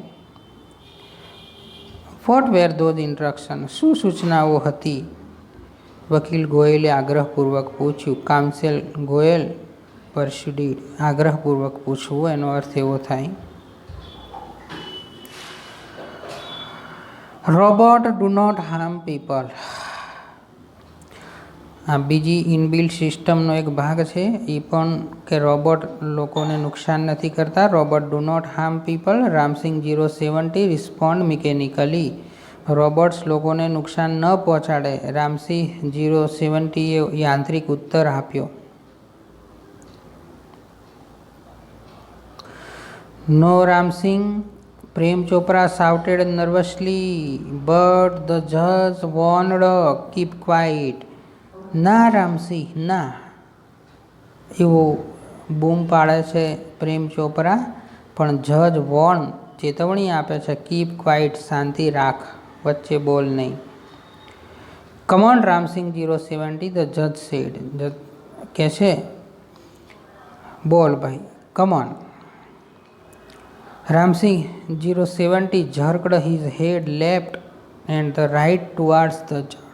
વોટ વેર ધોઝ ઇન્સ્ટ્રક્શન, શું સૂચનાઓ હતી. વકીલ ગોયલે આગ્રહપૂર્વક પૂછ્યું. કાઉન્સિલ ગોયલ પરસ્યુડિડ, આગ્રહપૂર્વક પૂછવું એનો અર્થ એવો થાય. Robot do not harm people, આ બીજી ઇનબિલ્ટ સિસ્ટમનો એક ભાગ છે એ પણ કે રોબોટ લોકોને નુકસાન નથી કરતા. Robot do not harm people, Ramsingh 070 respond mechanically, robots લોકોને નુકસાન ન પહોંચાડે. રામસિંહ 070 એ યાંત્રિક ઉત્તર આપ્યો. નો Ram Singh, Prem Chopra shouted nervously, but the judge warned, keep quiet. ના રામસિંહ, ના, એવો બૂમ પાડે છે પ્રેમ ચોપરા, પણ જજ વોર્ન, ચેતવણી આપે છે, કીપ ક્વાઇટ, શાંતિ રાખ, વચ્ચે બોલ નહીં. કમોન રામસિંગ 070, ધ જજ સેડ, કે છે બોલ ભાઈ, come on. Ramsingh 070 jerked his head left and the right towards the judge.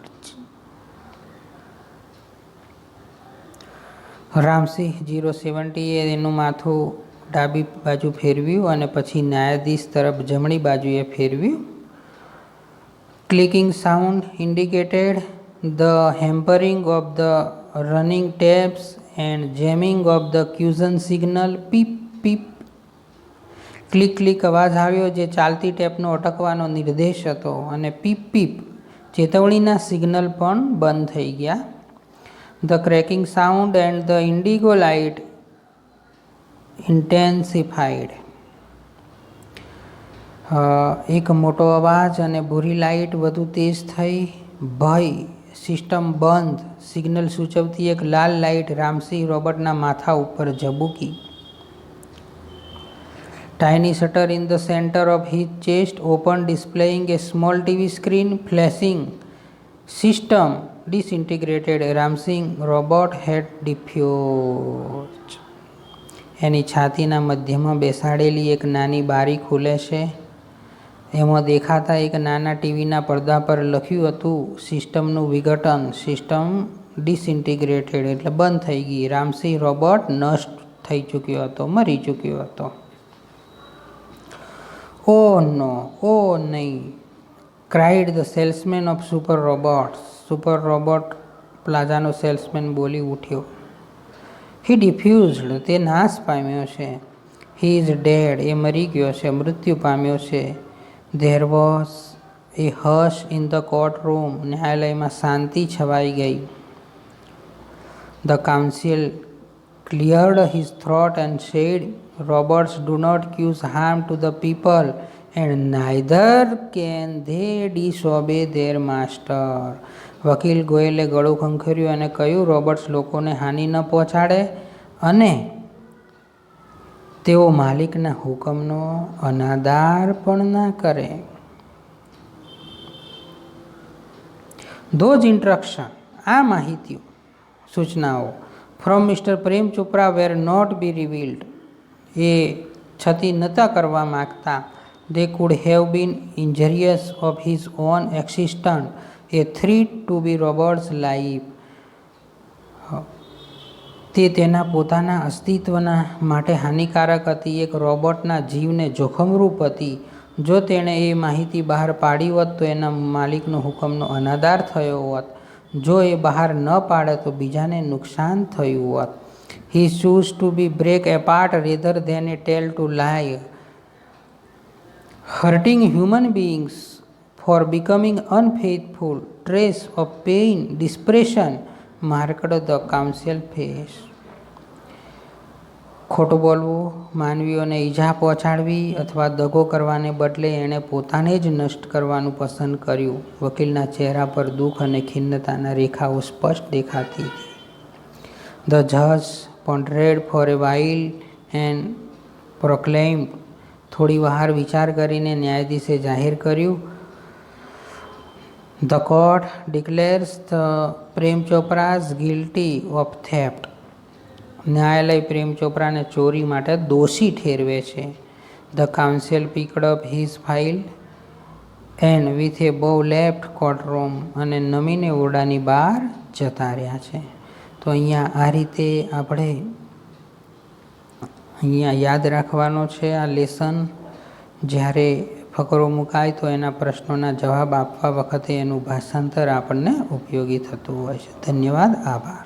Ramsingh 070 એ એનું માથું ડાબી બાજુ ફેરવ્યું અને પછી ન્યાયાધીશ તરફ જમણી બાજુએ ફેરવ્યું. Clicking sound indicated the hampering of the running tapes and jamming of the caution signal. Peep peep, click click અવાજ આવ્યો જે ચાલતી ટેપનો અટકવાનો નિર્દેશ હતો, અને પીપ પીપ ચેતવણીના સિગ્નલ પણ બંધ થઈ ગયા. The cracking sound and the indigo light intensified. એક મોટો અવાજ અને ભૂરી લાઇટ વધુ તેજ થઈ. ભય, સિસ્ટમ બંધ, સિગ્નલ સૂચવતી એક લાલ લાઇટ રામસિંહ રોબોટના માથા ઉપર ઝબૂકી. tiny shutter in the center of his chest opened, displaying a small TV screen. Flashing system disintegrated. Ramsing robot had diffused. એની છાતીના મધ્યમાં બેસાડેલી એક નાની બારી ખુલે છે. એમાં દેખાતા એક નાના ટીવીના પડદા પર લખ્યું હતું સિસ્ટમનું વિઘટન. સિસ્ટમ ડિસઇન્ટિગ્રેટેડ એટલે બંધ થઈ ગઈ. રામસી રોબોટ નષ્ટ થઈ ચૂક્યો હતો, મરી ચૂક્યો હતો. ઓ નો, ઓ નહીં, cried the salesman of super robots. Super robot પ્લાઝાનો સેલ્સમેન બોલી ઉઠ્યો. હી ડિફ્યુઝડ, તે નાશ પામ્યો છે. હી ઇઝ ડેડ, એ મરી ગયો છે, મૃત્યુ પામ્યો છે. There was a hush in the court room, ન્યાયાલયમાં શાંતિ છવાઈ ગઈ. The counsel cleared his throat and said, robots do not cause harm to the people and neither can they disobey their master. વકીલ ગોયલે ગળું ખંખેર્યું અને કહ્યું, રોબોટ્સ લોકોને હાનિ ન પહોંચાડે અને તેઓ માલિકના હુકમનો અનાદર પણ ના કરે. ધોઝ ઇન્સ્ટ્રક્શન, આ માહિતીઓ, સૂચનાઓ from mister Prem Chopra were not be revealed, એ છતી નહોતા કરવા માગતા. They could have been injurious of his own existent, a threat to be robot's life. તે તેના પોતાના અસ્તિત્વના માટે હાનિકારક હતી, એક રોબોટના જીવને જોખમરૂપ હતી. જો તેણે એ માહિતી બહાર પાડી હોત તો એના માલિકનો હુકમનો અનાદર થયો હોત. જો એ બહાર ન પાડે તો બીજાને નુકસાન થયું હોત. હી ચૂઝ ટુ બી બ્રેક એપાર્ટ રેધર ધેન એ ટેલ ટુ લાય, hurting human beings for becoming unfaithful. Trace of pain, desperation marked the council face. ખોટું બોલવું, માનવીઓને ઈજા પહોંચાડવી અથવા દગો કરવાને બદલે એણે પોતાને જ નષ્ટ કરવાનું પસંદ કર્યું. વકીલના ચહેરા પર દુઃખ અને ખિન્નતાના રેખાઓ સ્પષ્ટ દેખાતી હતી. ધ જજ pondered for a while and proclaimed, થોડી વાર વિચાર કરીને ન્યાયાધીશે જાહેર કર્યું, the court declares the Prem Chopra's guilty of theft. ન્યાયાલય પ્રેમ ચોપરાને ચોરી માટે દોષી ઠેરવે છે. The counsel picked up his file and with a bow left courtroom, અને નમીને ઓરડાની બહાર જતા રહ્યા છે. તો અહીંયા આ રીતે આપણે અહીંયા યાદ રાખવાનો છે આ લેસન. જ્યારે ફકરો મુકાય તો એના પ્રશ્નોના જવાબ આપવા વખતે એનું ભાષાંતર આપણને ઉપયોગી થતું હોય છે. ધન્યવાદ, આભાર.